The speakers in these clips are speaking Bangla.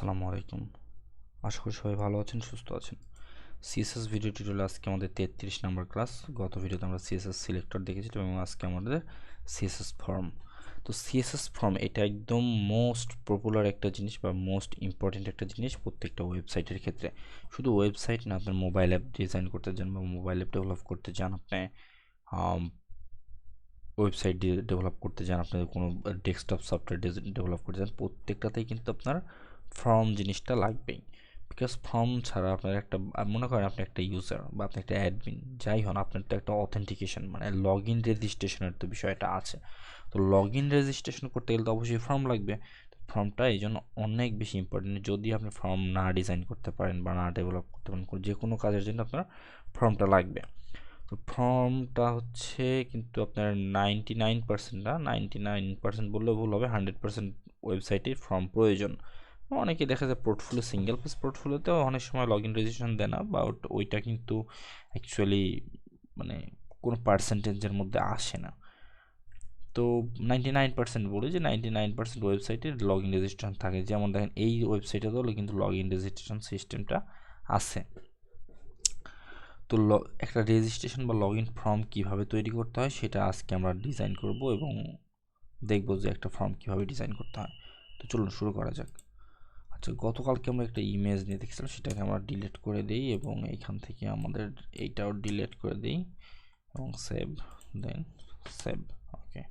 আসসালামু আলাইকুম। আশা করি সবাই ভালো আছেন, সুস্থ আছেন। সিএসএস ভিডিও টিউটোরিয়াল আজকে আমাদের 33 নম্বর ক্লাস। গত ভিডিওতে আমরা সিএসএস সিলেক্টর দেখেছিলাম এবং আজকে আমাদের সিএসএস ফর্ম। তো সিএসএস ফর্ম এটা একদম মোস্ট পপুলার একটা জিনিস বা মোস্ট ইম্পর্টেন্ট একটা জিনিস প্রত্যেকটা ওয়েবসাইটের ক্ষেত্রে। শুধু ওয়েবসাইট না, আপনার মোবাইল অ্যাপ ডিজাইন করতে চান বা মোবাইল অ্যাপ ডেভেলপ করতে চান, আপনি ওয়েবসাইট ডেভেলপ করতে চান, আপনাদের কোনো ডেস্কটপ সফটওয়্যার ডেভেলপ করতে চান, প্রত্যেকটাতেই কিন্তু আপনার ফর্ম জিনিসটা লাগবেই। বিকজ ফর্ম ছাড়া আপনার একটা মনে করেন আপনি একটা ইউজার বা আপনি একটা অ্যাডমিন যাই হন, আপনার তো একটা অথেন্টিকেশন মানে লগ ইন রেজিস্ট্রেশনের তো বিষয়টা আছে। তো লগ ইন রেজিস্ট্রেশন করতে গেলে তো অবশ্যই ফর্ম লাগবে। ফর্মটা এই জন্য অনেক বেশি ইম্পর্টেন্ট। যদি আপনি ফর্ম না ডিজাইন করতে পারেন বা না ডেভেলপ করতে পারেন, যে কোনো কাজের জন্য আপনার ফর্মটা লাগবে। তো ফর্মটা হচ্ছে কিন্তু আপনার 99% না, 99% বললেও ভুল হবে, 100% ওয়েবসাইটে ফর্ম প্রয়োজন। অনেকে দেখা যায় পোর্টফোলিও, সিঙ্গেল পেজ পোর্টফোলিওতেও অনেক সময় লগ ইন রেজিস্ট্রেশন দেয় না, বা ওইটা কিন্তু অ্যাকচুয়ালি মানে কোনো পার্সেন্টেজের মধ্যে আসে না। তো 99% বলি যে 99% ওয়েবসাইটে লগ ইন রেজিস্ট্রেশন থাকে। যেমন দেখেন এই ওয়েবসাইটেতেও কিন্তু লগ ইন রেজিস্ট্রেশন সিস্টেমটা আছে। তো একটা রেজিস্ট্রেশন বা লগ ইন ফর্ম কীভাবে তৈরি করতে হয় সেটা আজকে আমরা ডিজাইন করব এবং দেখব যে একটা ফর্ম কীভাবে ডিজাইন করতে হয়। তো চলুন শুরু করা যাক। আচ্ছা, গতকালকে আমরা একটা ইমেজ নিয়ে দেখছিলাম, সেটাকে আমরা ডিলিট করে দিই এবং এইখান থেকে আমাদের এইটাও ডিলিট করে দিই এবং সেভ, দেন সেভ। ওকে,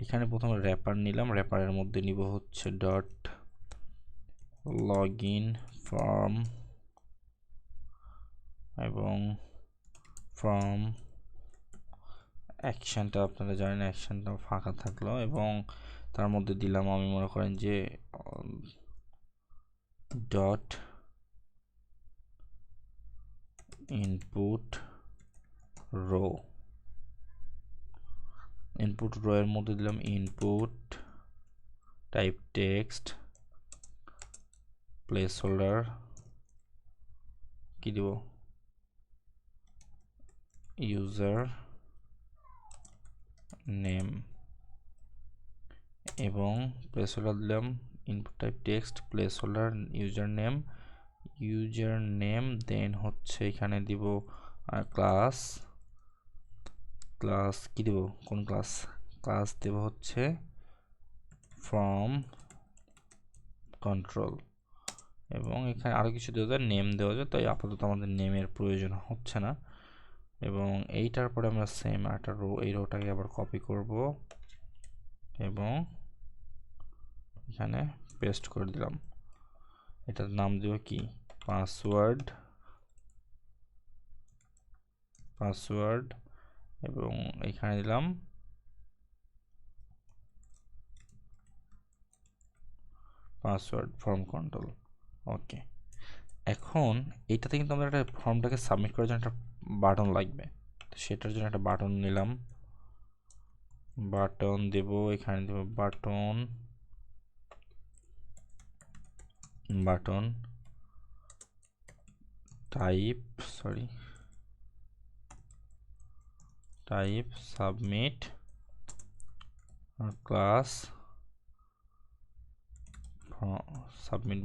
এখানে প্রথমে র্যাপার নিলাম, র্যাপারের মধ্যে নিব হচ্ছে ডট লগ ইন ফর্ম এবং ফর্ম অ্যাকশনটা আপনারা জানেন, অ্যাকশনটা ফাঁকা থাকলো এবং তার মধ্যে দিলাম আমি মনে করেন যে dot input row, input row এর মধ্যে দিলাম input type text placeholder, কি দিব ইউজার নেম এবং প্লেস হোল্ডার দিলাম input type text placeholder username then হচ্ছে এখানে দিব ক্লাস কি দেব, কোন ক্লাস দেব হচ্ছে ফর্ম কন্ট্রোল এবং এখানে আরো কিছু দেওয়া যায়, নেম দেওয়া যায়, তাই আপাতত আমাদের নেমের প্রয়োজন হচ্ছে না। এবং এইটার পরে আমরা সেম একটা রো, এই রোটাকে আবার কপি করব এবং এখানে পেস্ট করে দিলাম। এটার নাম দিব কি পাসওয়ার্ড এবং এখানে দিলাম পাসওয়ার্ড ফর্ম কন্ট্রোল। ওকে, এখন এইটাতে কিন্তু আমরা একটা ফর্মটাকে সাবমিট করার জন্য একটা বাটন লাগবে। তো সেটার জন্য একটা বাটন নিলাম, বাটন দেব, এখানে দেব button type submit class submit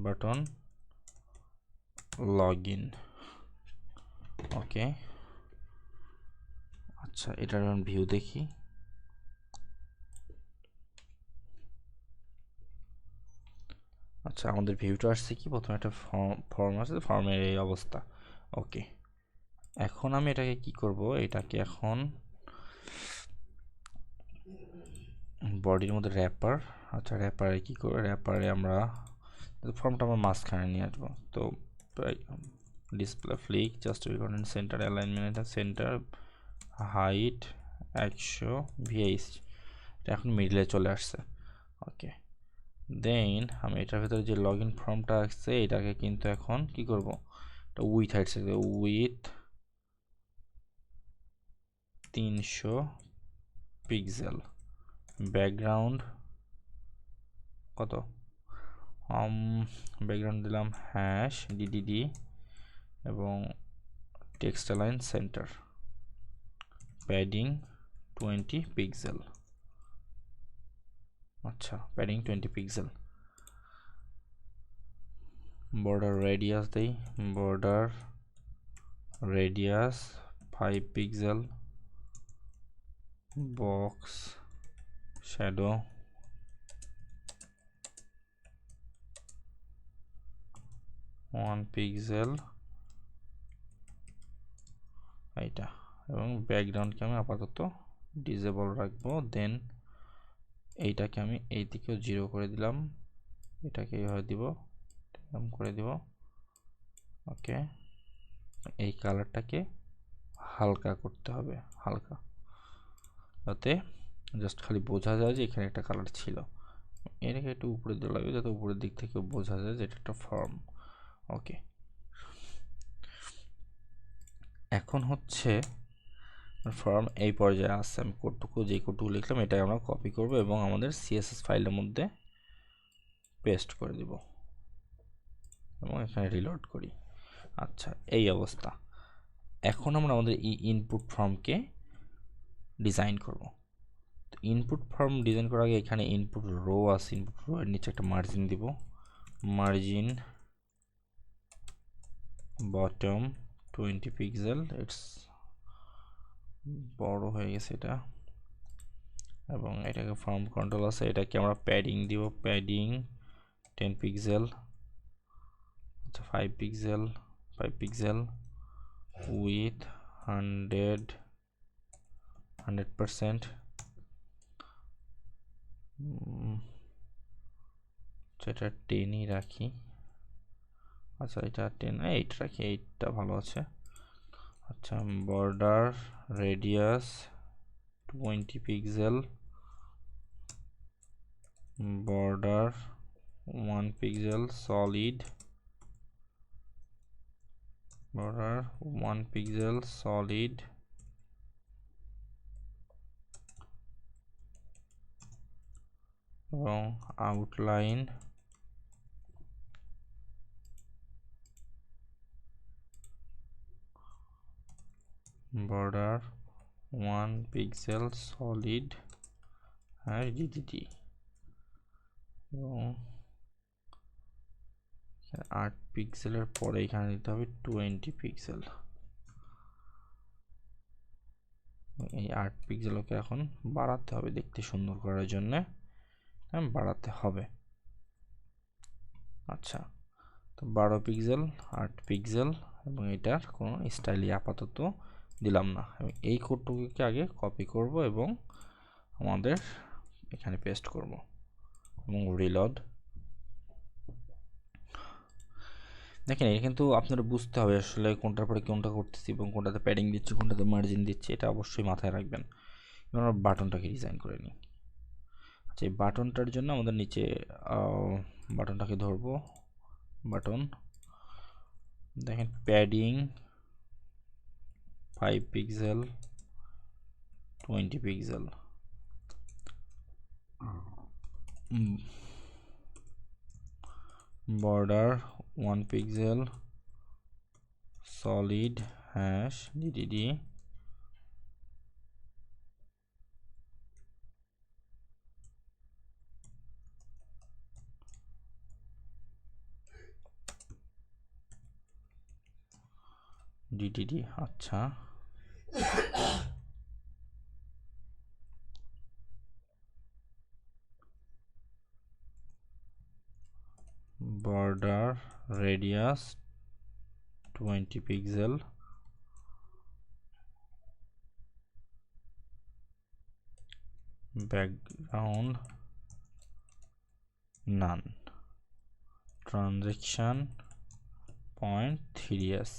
button log in. Okay, আচ্ছা এটার ভিউ দেখি। আচ্ছা, আমাদের ভিউটা আসছে কি, প্রথমে একটা ফর্ম আছে, ফর্মের এই অবস্থা। ওকে, এখন আমি এটাকে কি করব, এটাকে এখন বডির মধ্যে র্যাপার, আচ্ছা র্যাপারে কি করব, র্যাপারে আমরা ফর্মটা আমরা মাঝখানে নিয়ে আসবো। তো display Flick just centre alignment centre height 100 VH, এটা এখন মিডলে চলে আসছে। ওকে, দেন আমি এটার ভিতরে যে লগ ইন ফর্মটা আসছে এটাকে কিন্তু এখন কি করব, এটা with height with 300 pixel, background কত, ব্যাকগ্রাউন্ড দিলাম #DDD এবং text align centre, padding 20 pixel. আচ্ছা প্যাডিং 20 পিক্সেল, বর্ডার রেডিয়াস দেই, border radius 5 pixel, box shadow 1 pixel এইটা, এবং ব্যাকগ্রাউন্ডকে আমি আপাতত ডিসেবল রাখবো। দেন এইটাকে আমি এই দিকেও 0 করে দিলাম, এটাকে এইভাবে দিব, এরকম করে দিব। ওকে, এই কালারটাকে হালকা করতে হবে, হালকা, যাতে জাস্ট খালি বোঝা যায় যে এখানে একটা কালার ছিল। এটাকে একটু উপরে দেওয়া লাগবে যাতে উপরের দিক থেকে বোঝা যায় যে এটা একটা ফর্ম। ওকে, এখন হচ্ছে ফর্ম এই পর্যায়ে আসছে। আমি কোডটুকু যে কোডটুকু লিখলাম এটাই আমরা কপি করব এবং আমাদের সিএসএস ফাইলের মধ্যে পেস্ট করে দিব এবং এখানে রিলোড করি। আচ্ছা, এই অবস্থা। এখন আমরা আমাদের এই ইনপুট ফর্মকে ডিজাইন করব। তো ইনপুট ফর্ম ডিজাইন করার আগে এখানে ইনপুট রো আছে, ইনপুট রো এর নিচে একটা মার্জিন দিব, মার্জিন বটম 20 পিক্সেল, ইটস বড় হয়ে গেছে এটা, এবং এটাকে ফর্ম কন্ট্রোল আছে, এটাকে আমরা প্যাডিং দিব, প্যাডিং 10 পিক্সেল, আচ্ছা 5 পিক্সেল, 5 পিক্সেল উইথ 100%, সেটা 10ই রাখি। আচ্ছা এটা 10, 8 রাখি, 8টা ভালো আছে। আচ্ছা, border radius 20 pixel, border 1 pixel solid, border 1 pixel solid, এবং outline border 1 pixel solid DDD, এবং 8 পিক্সেলের পরে এখানে দিতে হবে 20 পিক্সেল। এই 8 পিক্সেলকে এখন বাড়াতে হবে দেখতে সুন্দর করার জন্য, বাড়াতে হবে। আচ্ছা, তো 12 পিক্সেল, 8 পিক্সেল, এবং এটার কোনো স্টাইলই আপাতত দিলাম না। আমি এই কোডটুকুকে আগে কপি করব এবং আমাদের এখানে পেস্ট করব এবং রিলোড। দেখেন, এটা কিন্তু আপনারা বুঝতে হবে আসলে কোনটার পরে কোনটা করতেছি এবং কোনটাতে প্যাডিং দিচ্ছি, কোনটাতে মার্জিন দিচ্ছি, এটা অবশ্যই মাথায় রাখবেন। এবার আমরা বাটনটাকে ডিজাইন করে নিই। আচ্ছা, এই বাটনটার জন্য আমাদের নিচে বাটনটাকে ধরবো, বাটন দেখেন padding 5 pixel 20 pixel, border 1 pixel solid hash DDD, DDD। আচ্ছা, border radius 20 pixel, background none, transaction point 3s।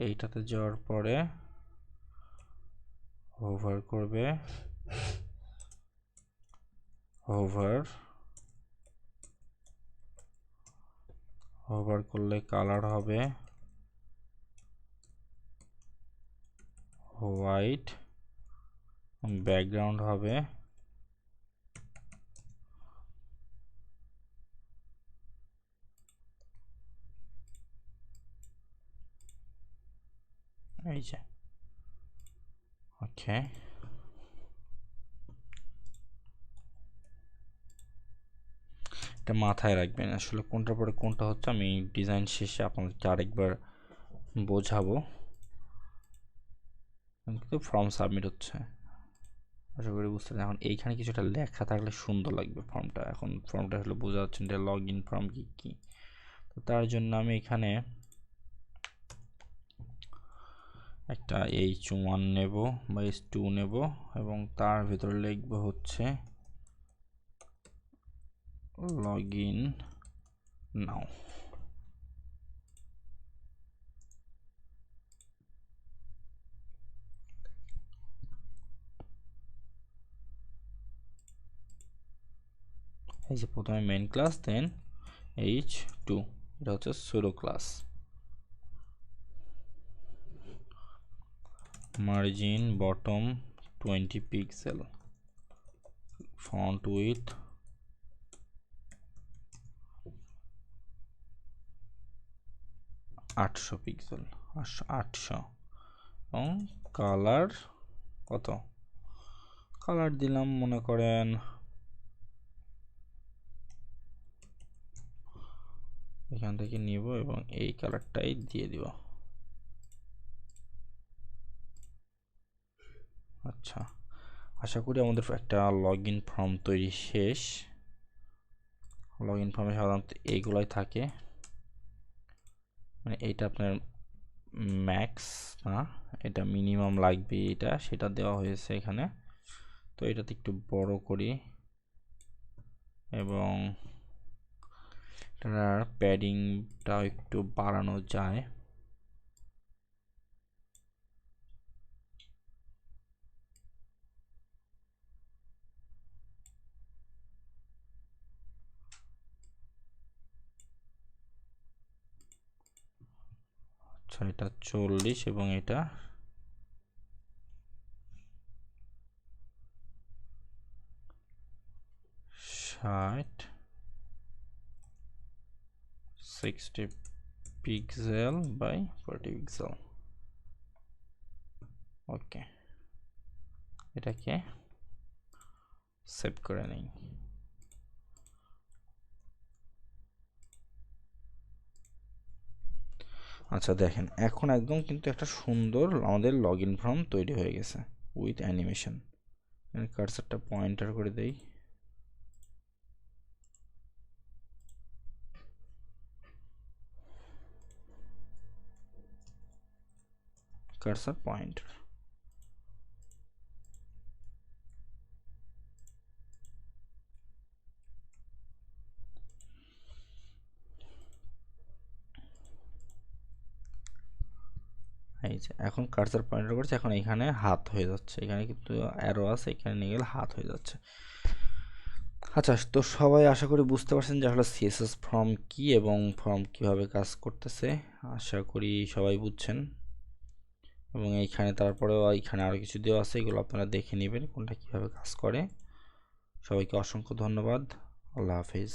এইটাতে যাওয়ার পরে হোভার করবে, হোভার করলে কালার হবে হোয়াইট, ব্যাকগ্রাউন্ড হবে এই যে। ওকে, এটা মাথায় রাখবেন, আসলে কোনটার পরে কোনটা হচ্ছে আমি ডিজাইন শেষে আপনাদেরকে আরেকবার বোঝাবো। কিন্তু ফর্ম সাবমিট হচ্ছে, আশা করি বুঝতে পারছেন। এখন এইখানে কিছুটা লেখা থাকলে সুন্দর লাগবে ফর্মটা। এখন ফর্মটা আসলে বোঝা যাচ্ছে না লগ ইন ফর্ম কি কি। তো তার জন্য আমি এখানে একটা H1 নেব বা H2 নেব এবং তার ভিতরে লিখব হচ্ছে লগ ইন নাও। এই যে প্রথমে মেইন ক্লাস, দেন H2, এটা হচ্ছে pseudo class. Margin bottom 20 pixel, font with 800 pixel, 800 এবং কালার কত, কালার দিলাম মনে করেন এখান থেকে নিব এবং এই কালারটাই দিয়ে দিব। আচ্ছা, আশা করি আমাদের একটা লগ ইন ফর্ম তৈরি শেষ। লগ ইন ফর্মে সাধারণত এইগুলাই থাকে, মানে এইটা আপনার ম্যাক্স না, এটা মিনিমাম লাগবে, এটা সেটা দেওয়া হয়েছে এখানে। তো এটাতে একটু বড় করি এবং এটার প্যাডিংটাও একটু বাড়ানো যায়। আচ্ছা, এটা 40 এবং এটা 60, 60 পিক্সেল বাই 40 পিক্সেল। ওকে, এটাকে সেভ করে নেই। আচ্ছা দেখেন, এখন একদম কিন্তু একটা সুন্দর আমাদের লগ ইন ফর্ম তৈরি হয়ে গেছে উইথ অ্যানিমেশন। কার্সারটা পয়েন্টার করে দেই, কার্সার পয়েন্টার। এই যে এখন কার্সার পয়েন্টার করছে, এখন এখানে হাত হয়ে যাচ্ছে, এখানে কিন্তু অ্যারো আছে, এখানে নিয়ে গেলে হাত হয়ে যাচ্ছে। আচ্ছা, তো সবাই আশা করি বুঝতে পারছেন যে আসলে সিএসএস ফর্ম কি এবং ফর্ম কিভাবে কাজ করতেছে। আশা করি সবাই বুঝছেন। এবং এইখানে তারপরেও এইখানে আরও কিছু দেওয়া আছে, এগুলো আপনারা দেখে নেবেন কোনটা কিভাবে কাজ করে। সবাইকে অসংখ্য ধন্যবাদ, আল্লাহ হাফিজ।